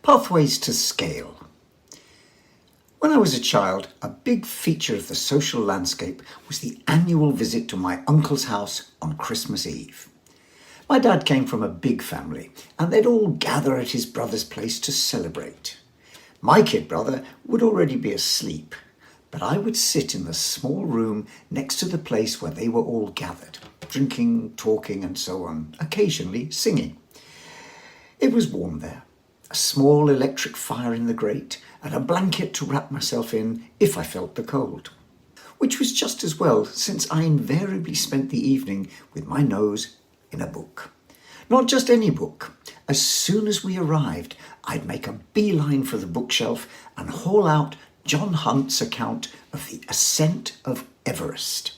Pathways to scale. When I was a child, a big feature of the social landscape was the annual visit to my uncle's house on Christmas Eve. My dad came from a big family, and they'd all gather at his brother's place to celebrate. My kid brother would already be asleep, but I would sit in the small room next to the place where they were all gathered, drinking, talking, and so on, occasionally singing. It was warm there. A small electric fire in the grate, and a blanket to wrap myself in if I felt the cold. Which was just as well, since I invariably spent the evening with my nose in a book. Not just any book. As soon as we arrived, I'd make a beeline for the bookshelf and haul out John Hunt's account of the ascent of Everest.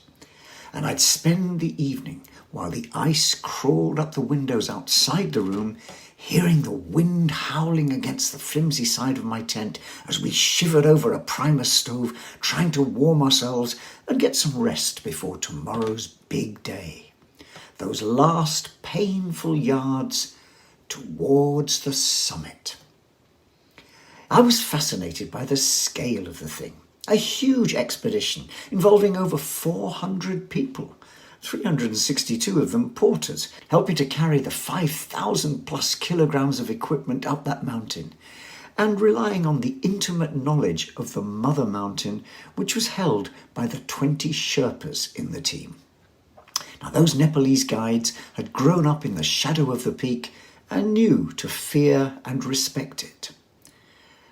And I'd spend the evening, while the ice crawled up the windows outside the room, hearing the wind howling against the flimsy side of my tent as we shivered over a Primus stove, trying to warm ourselves and get some rest before tomorrow's big day. Those last painful yards towards the summit. I was fascinated by the scale of the thing. A huge expedition involving over 400 people. 362 of them porters, helping to carry the 5,000 plus kilograms of equipment up that mountain, and relying on the intimate knowledge of the mother mountain, which was held by the 20 Sherpas in the team. Now, those Nepalese guides had grown up in the shadow of the peak and knew to fear and respect it.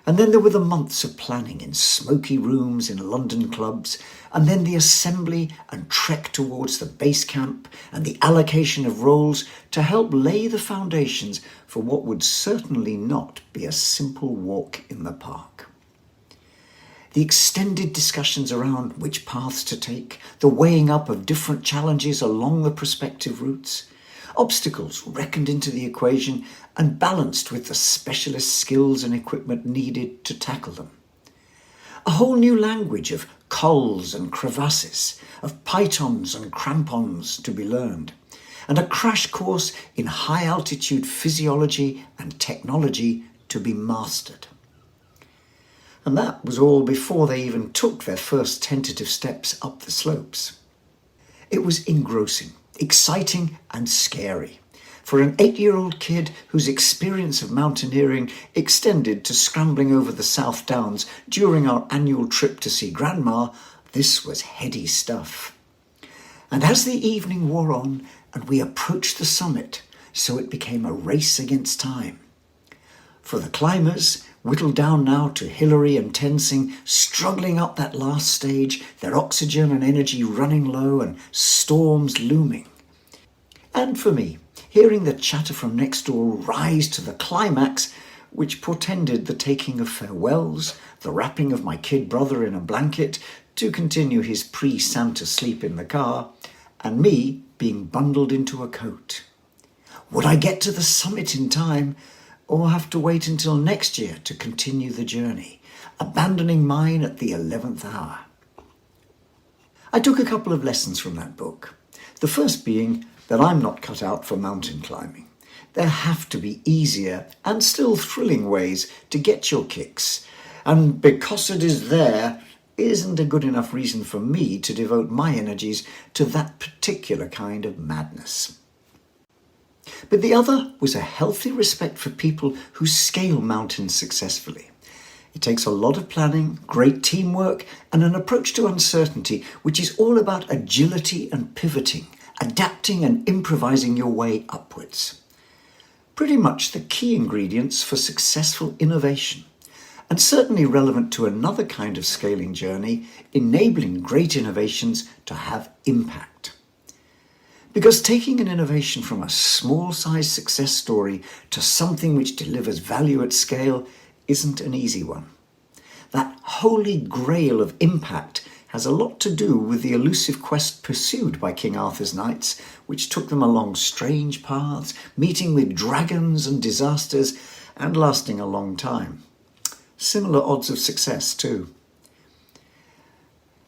And then there were the months of planning in smoky rooms in London clubs, and then the assembly and trek towards the base camp and the allocation of roles to help lay the foundations for what would certainly not be a simple walk in the park. The extended discussions around which paths to take, the weighing up of different challenges along the prospective routes, obstacles reckoned into the equation and balanced with the specialist skills and equipment needed to tackle them. A whole new language of cols and crevasses, of pitons and crampons to be learned, and a crash course in high-altitude physiology and technology to be mastered. And that was all before they even took their first tentative steps up the slopes. It was engrossing, exciting and scary for an 8-year-old kid whose experience of mountaineering extended to scrambling over the South Downs during our annual trip to see Grandma. This was heady stuff. And as the evening wore on and we approached the summit, so it became a race against time. For the climbers, whittled down now to Hillary and Tenzing, struggling up that last stage, their oxygen and energy running low and storms looming. And for me, hearing the chatter from next door rise to the climax, which portended the taking of farewells, the wrapping of my kid brother in a blanket to continue his pre-Santa sleep in the car, and me being bundled into a coat. Would I get to the summit in time, or have to wait until next year to continue the journey, abandoning mine at the 11th hour? I took a couple of lessons from that book. The first being that I'm not cut out for mountain climbing. There have to be easier and still thrilling ways to get your kicks, and because it is there isn't a good enough reason for me to devote my energies to that particular kind of madness. But the other was a healthy respect for people who scale mountains successfully. It takes a lot of planning, great teamwork, and an approach to uncertainty which is all about agility and pivoting, adapting and improvising your way upwards. Pretty much the key ingredients for successful innovation, and certainly relevant to another kind of scaling journey, enabling great innovations to have impact. Because taking an innovation from a small-sized success story to something which delivers value at scale isn't an easy one. That holy grail of impact has a lot to do with the elusive quest pursued by King Arthur's knights, which took them along strange paths, meeting with dragons and disasters, and lasting a long time. Similar odds of success too.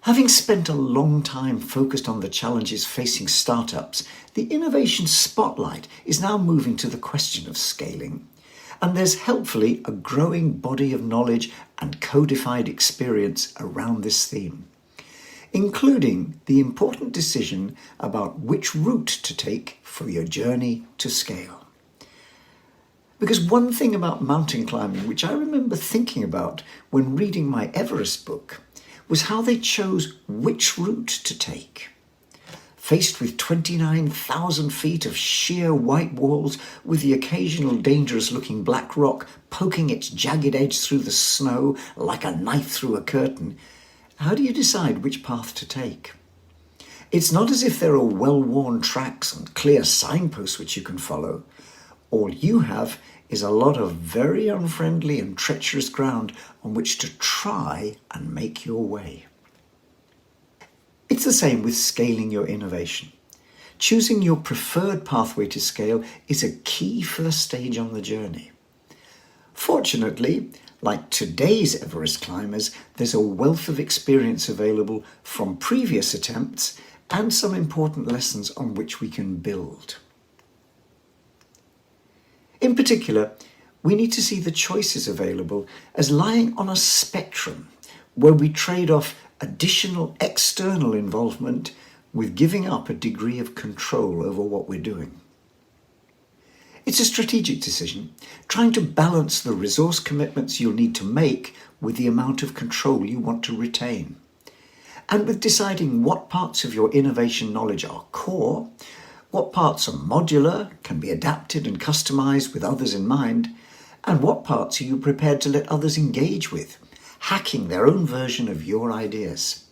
Having spent a long time focused on the challenges facing startups, the innovation spotlight is now moving to the question of scaling. and there's helpfully a growing body of knowledge and codified experience around this theme, including the important decision about which route to take for your journey to scale. Because one thing about mountain climbing, which I remember thinking about when reading my Everest book, was how they chose which route to take. Faced with 29,000 feet of sheer white walls with the occasional dangerous-looking black rock poking its jagged edge through the snow like a knife through a curtain, how do you decide which path to take? It's not as if there are well-worn tracks and clear signposts which you can follow. All you have is a lot of very unfriendly and treacherous ground on which to try and make your way. It's the same with scaling your innovation. Choosing your preferred pathway to scale is a key first stage on the journey. Fortunately, like today's Everest climbers, there's a wealth of experience available from previous attempts and some important lessons on which we can build. In particular, we need to see the choices available as lying on a spectrum where we trade off additional external involvement with giving up a degree of control over what we're doing. It's a strategic decision, trying to balance the resource commitments you'll need to make with the amount of control you want to retain. And with deciding what parts of your innovation knowledge are core, what parts are modular, can be adapted and customized with others in mind, and what parts are you prepared to let others engage with, hacking their own version of your ideas.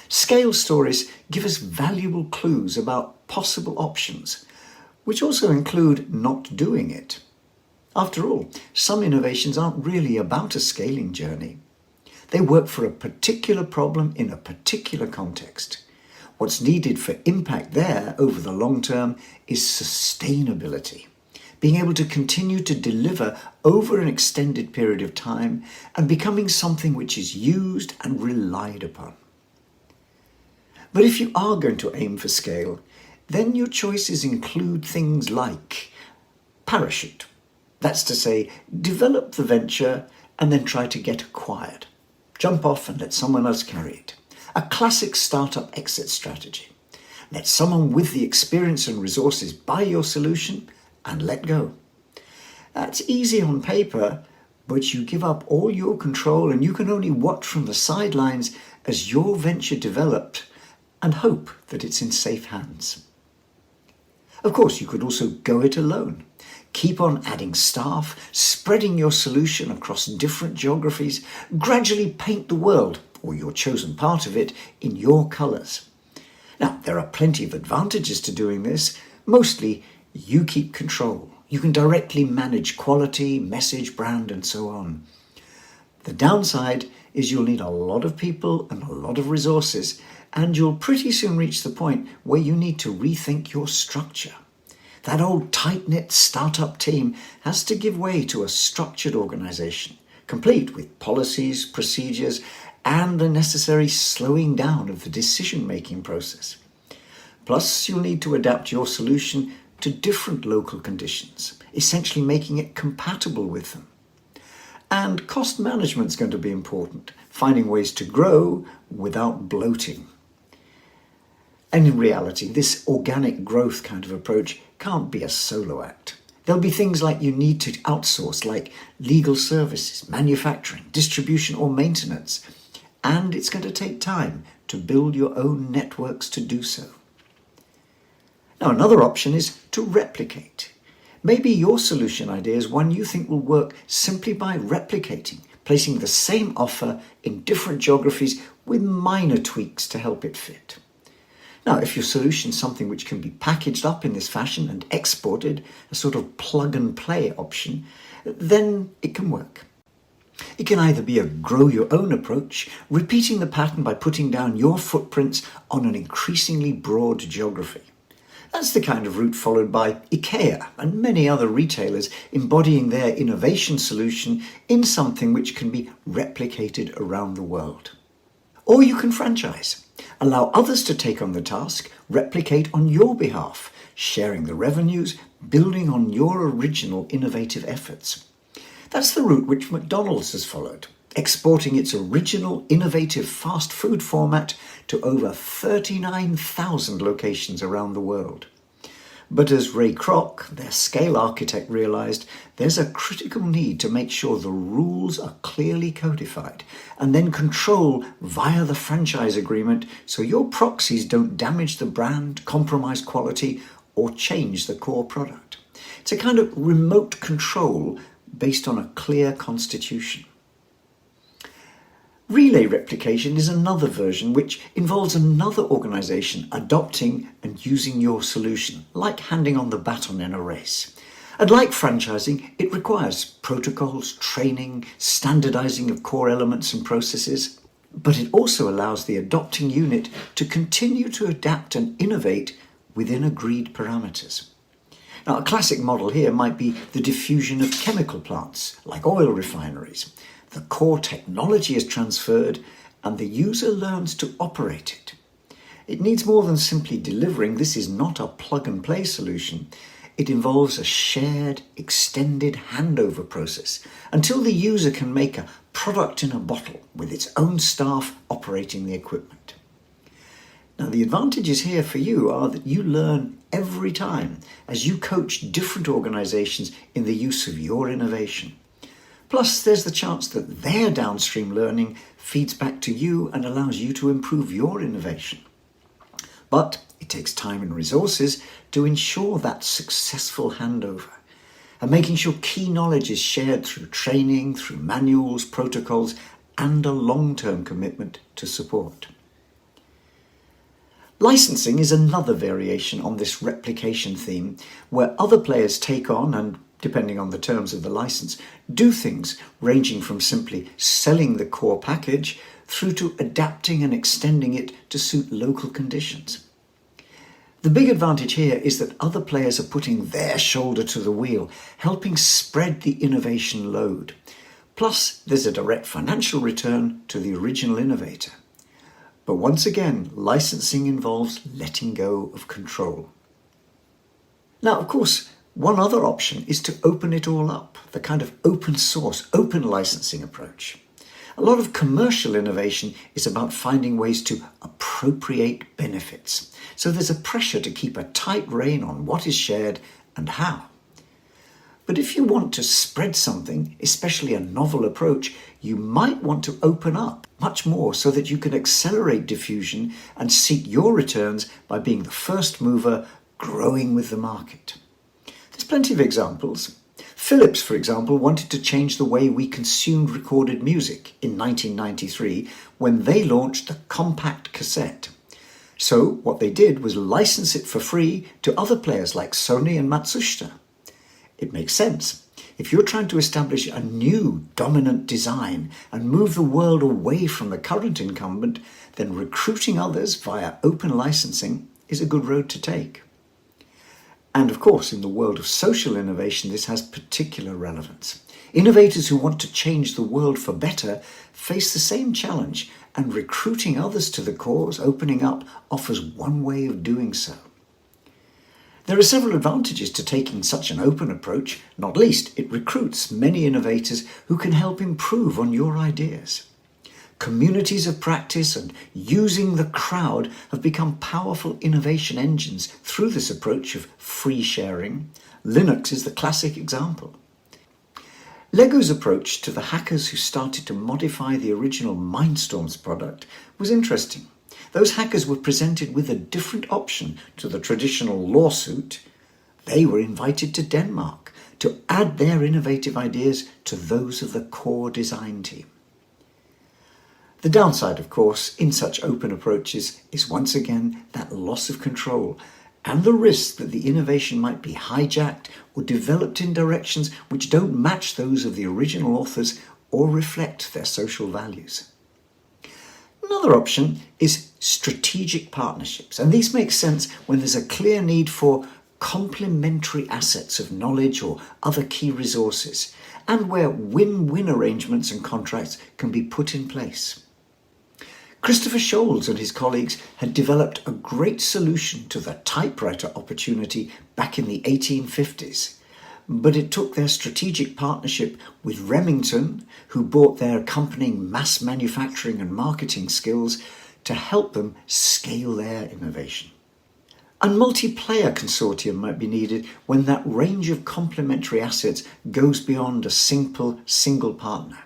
Scale stories give us valuable clues about possible options, which also include not doing it. After all, some innovations aren't really about a scaling journey. They work for a particular problem in a particular context. What's needed for impact there over the long term is sustainability, being able to continue to deliver over an extended period of time and becoming something which is used and relied upon. But if you are going to aim for scale, then your choices include things like parachute. That's to say, develop the venture and then try to get acquired. Jump off and let someone else carry it. A classic startup exit strategy. Let someone with the experience and resources buy your solution and let go. That's easy on paper, but you give up all your control and you can only watch from the sidelines as your venture develops and hope that it's in safe hands. Of course, you could also go it alone. Keep on adding staff, spreading your solution across different geographies, gradually paint the world, or your chosen part of it, in your colours. Now, there are plenty of advantages to doing this. Mostly, you keep control. You can directly manage quality, message, brand, and so on. The downside is you'll need a lot of people and a lot of resources, and you'll pretty soon reach the point where you need to rethink your structure. That old tight-knit startup team has to give way to a structured organisation, complete with policies, procedures, and the necessary slowing down of the decision-making process. Plus, you'll need to adapt your solution to different local conditions, essentially making it compatible with them. And cost management is going to be important, finding ways to grow without bloating. And in reality, this organic growth kind of approach can't be a solo act. There'll be things like you need to outsource, like legal services, manufacturing, distribution, or maintenance. And it's going to take time to build your own networks to do so. Now, another option is to replicate. Maybe your solution idea is one you think will work simply by replicating, placing the same offer in different geographies with minor tweaks to help it fit. Now, if your solution is something which can be packaged up in this fashion and exported, a sort of plug-and-play option, then it can work. It can either be a grow-your-own approach, repeating the pattern by putting down your footprints on an increasingly broad geography. That's the kind of route followed by IKEA and many other retailers, embodying their innovation solution in something which can be replicated around the world. Or you can franchise. Allow others to take on the task, replicate on your behalf, sharing the revenues, building on your original innovative efforts. That's the route which McDonald's has followed, exporting its original innovative fast food format to over 39,000 locations around the world. But as Ray Kroc, their scale architect, realized, there's a critical need to make sure the rules are clearly codified and then control via the franchise agreement so your proxies don't damage the brand, compromise quality, or change the core product. It's a kind of remote control based on a clear constitution. Relay replication is another version which involves another organization adopting and using your solution, like handing on the baton in a race. And like franchising, it requires protocols, training, standardizing of core elements and processes, but it also allows the adopting unit to continue to adapt and innovate within agreed parameters. Now, a classic model here might be the diffusion of chemical plants, like oil refineries. The core technology is transferred and the user learns to operate it. It needs more than simply delivering. This is not a plug-and-play solution. It involves a shared, extended handover process until the user can make a product in a bottle with its own staff operating the equipment. Now, the advantages here for you are that you learn every time as you coach different organizations in the use of your innovation. Plus, there's the chance that their downstream learning feeds back to you and allows you to improve your innovation. But it takes time and resources to ensure that successful handover, and making sure key knowledge is shared through training, through manuals, protocols, and a long-term commitment to support. Licensing is another variation on this replication theme, where other players take on and, depending on the terms of the license, do things ranging from simply selling the core package through to adapting and extending it to suit local conditions. The big advantage here is that other players are putting their shoulder to the wheel, helping spread the innovation load. Plus, there's a direct financial return to the original innovator. But once again, licensing involves letting go of control. Now, of course, one other option is to open it all up, the kind of open source, open licensing approach. A lot of commercial innovation is about finding ways to appropriate benefits. So there's a pressure to keep a tight rein on what is shared and how. But if you want to spread something, especially a novel approach, you might want to open up much more so that you can accelerate diffusion and seek your returns by being the first mover, growing with the market. There's plenty of examples. Philips, for example, wanted to change the way we consumed recorded music in 1993 when they launched the compact cassette. So what they did was license it for free to other players like Sony and Matsushita. It makes sense. If you're trying to establish a new dominant design and move the world away from the current incumbent, then recruiting others via open licensing is a good road to take. And of course, in the world of social innovation, this has particular relevance. Innovators who want to change the world for better face the same challenge, and recruiting others to the cause, opening up, offers one way of doing so. There are several advantages to taking such an open approach. Not least, it recruits many innovators who can help improve on your ideas. Communities of practice and using the crowd have become powerful innovation engines through this approach of free sharing. Linux is the classic example. Lego's approach to the hackers who started to modify the original Mindstorms product was interesting. Those hackers were presented with a different option to the traditional lawsuit. They were invited to Denmark to add their innovative ideas to those of the core design team. The downside, of course, in such open approaches is once again that loss of control and the risk that the innovation might be hijacked or developed in directions which don't match those of the original authors or reflect their social values. Another option is strategic partnerships, and these make sense when there's a clear need for complementary assets of knowledge or other key resources, and where win-win arrangements and contracts can be put in place. Christopher Sholes and his colleagues had developed a great solution to the typewriter opportunity back in the 1850s. but it took their strategic partnership with Remington, who brought their accompanying mass manufacturing and marketing skills, to help them scale their innovation. A multiplayer consortium might be needed when that range of complementary assets goes beyond a simple single partner.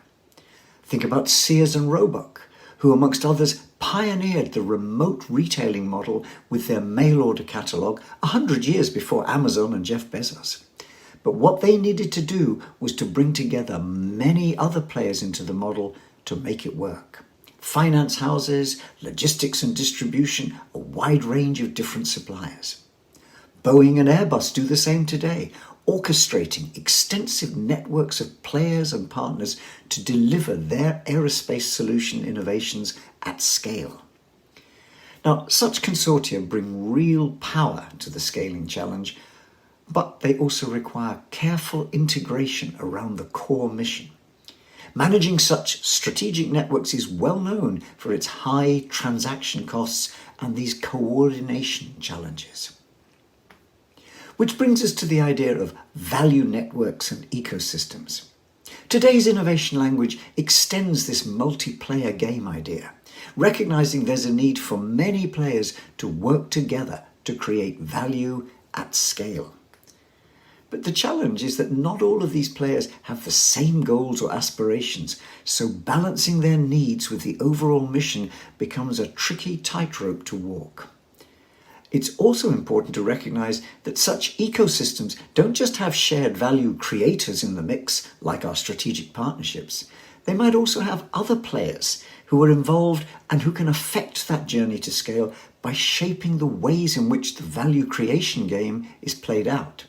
Think about Sears and Roebuck, who amongst others pioneered the remote retailing model with their mail order catalogue 100 years before Amazon and Jeff Bezos. But what they needed to do was to bring together many other players into the model to make it work. Finance houses, logistics and distribution, a wide range of different suppliers. Boeing and Airbus do the same today, orchestrating extensive networks of players and partners to deliver their aerospace solution innovations at scale. Now, such consortia bring real power to the scaling challenge, but they also require careful integration around the core mission. Managing such strategic networks is well known for its high transaction costs and these coordination challenges. Which brings us to the idea of value networks and ecosystems. Today's innovation language extends this multiplayer game idea, recognizing there's a need for many players to work together to create value at scale. But the challenge is that not all of these players have the same goals or aspirations, so balancing their needs with the overall mission becomes a tricky tightrope to walk. It's also important to recognize that such ecosystems don't just have shared value creators in the mix, like our strategic partnerships. They might also have other players who are involved and who can affect that journey to scale by shaping the ways in which the value creation game is played out.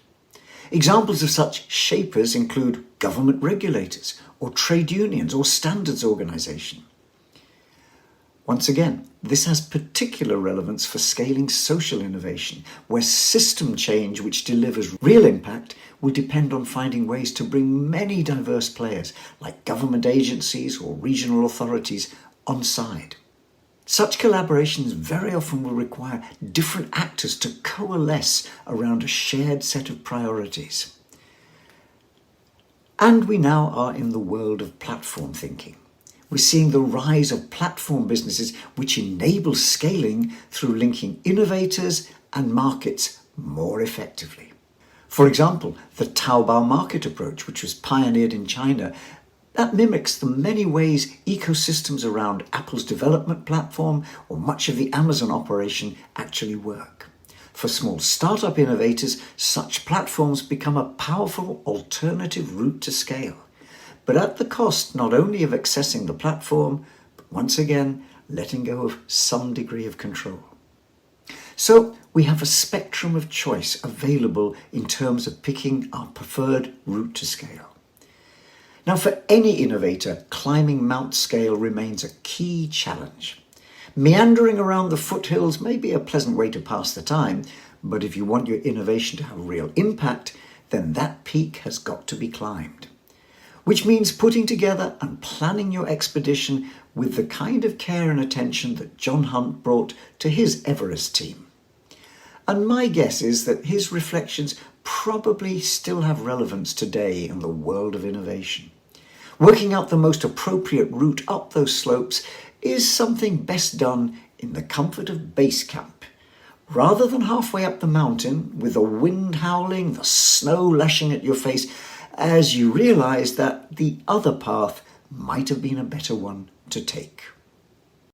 Examples of such shapers include government regulators or trade unions or standards organization. Once again, this has particular relevance for scaling social innovation, where system change which delivers real impact will depend on finding ways to bring many diverse players, like government agencies or regional authorities, on side. Such collaborations very often will require different actors to coalesce around a shared set of priorities. And we now are in the world of platform thinking. We're seeing the rise of platform businesses which enable scaling through linking innovators and markets more effectively. For example, the Taobao market approach, which was pioneered in China, that mimics the many ways ecosystems around Apple's development platform or much of the Amazon operation actually work. For small startup innovators, such platforms become a powerful alternative route to scale, but at the cost not only of accessing the platform, but once again, letting go of some degree of control. So we have a spectrum of choice available in terms of picking our preferred route to scale. Now, for any innovator, climbing Mount Scale remains a key challenge. Meandering around the foothills may be a pleasant way to pass the time, but if you want your innovation to have real impact, then that peak has got to be climbed. Which means putting together and planning your expedition with the kind of care and attention that John Hunt brought to his Everest team. And my guess is that his reflections probably still have relevance today in the world of innovation. Working out the most appropriate route up those slopes is something best done in the comfort of base camp, rather than halfway up the mountain with the wind howling, the snow lashing at your face, as you realize that the other path might have been a better one to take.